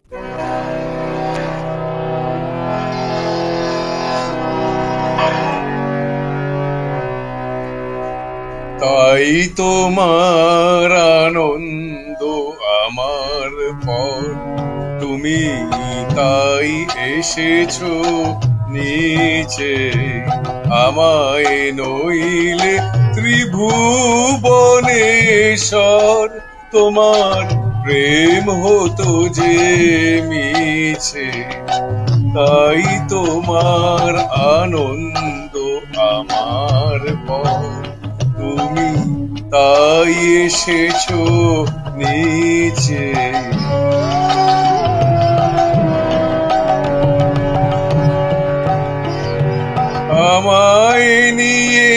তাই তোমার আনন্দ আমার পর, তুমি তাই এসেছো নিচে। আমায় নইলে ত্রিভুবনেশ্বর, তোমার প্রেম হতো যে মিছে। তাই তোমার আনন্দ আমার পর, তুমি তাই এসেছো নিচে। আমায় নিয়ে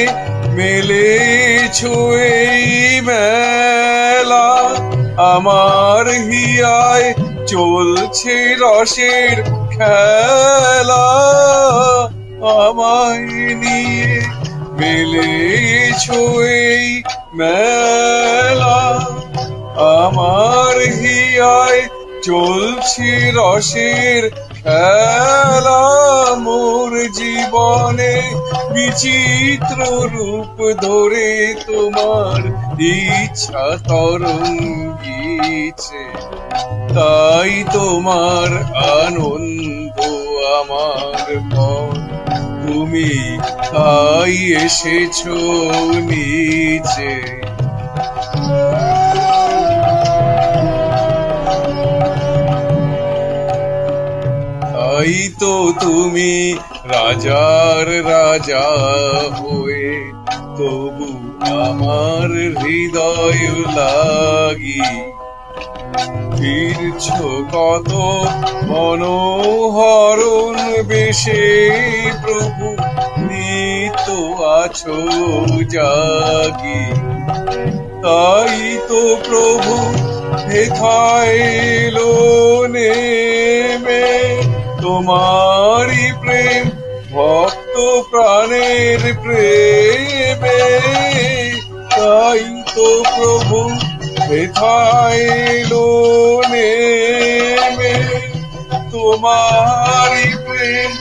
মেলেছো এই মেলা, আমার হিয়ায় চলছে রসের খেলা। আমায় নিয়ে মেলেছো এই মেলা, আমার হিয়ায় চলছে রসের খেলা। মোর জীবনে বিচিত্র রূপ ধরে তোমার ইচ্ছা তরঙ্গিছে। তাই তোমার আনন্দ আমার পর, তুমি তাই এসেছো নিচে। তাই তো তুমি রাজার রাজা হয়ে, তবু আমার হৃদয় লাগি ফিরছো কত মনোহরণ বেশে। প্রভু নিত আছো জাগি, তাই তো প্রভু হেথায় এলো নেমে। তোমারই প্রেম ভক্ত প্রাণের প্রেমে, তাই তো প্রভু হেথায় এলো নেমে। তোমারই প্রেম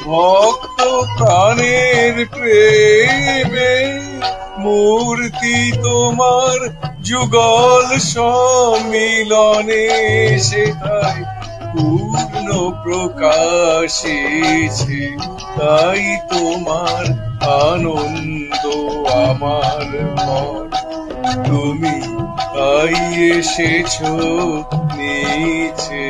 ভক্ত প্রাণের প্রেমে, মূর্তি তোমার যুগল সম্মিলনে সেটাই পূর্ণ প্রকাশিছে। তাই তোমার আনন্দ আমার পর, তুমি তাই এসেছো নিচে।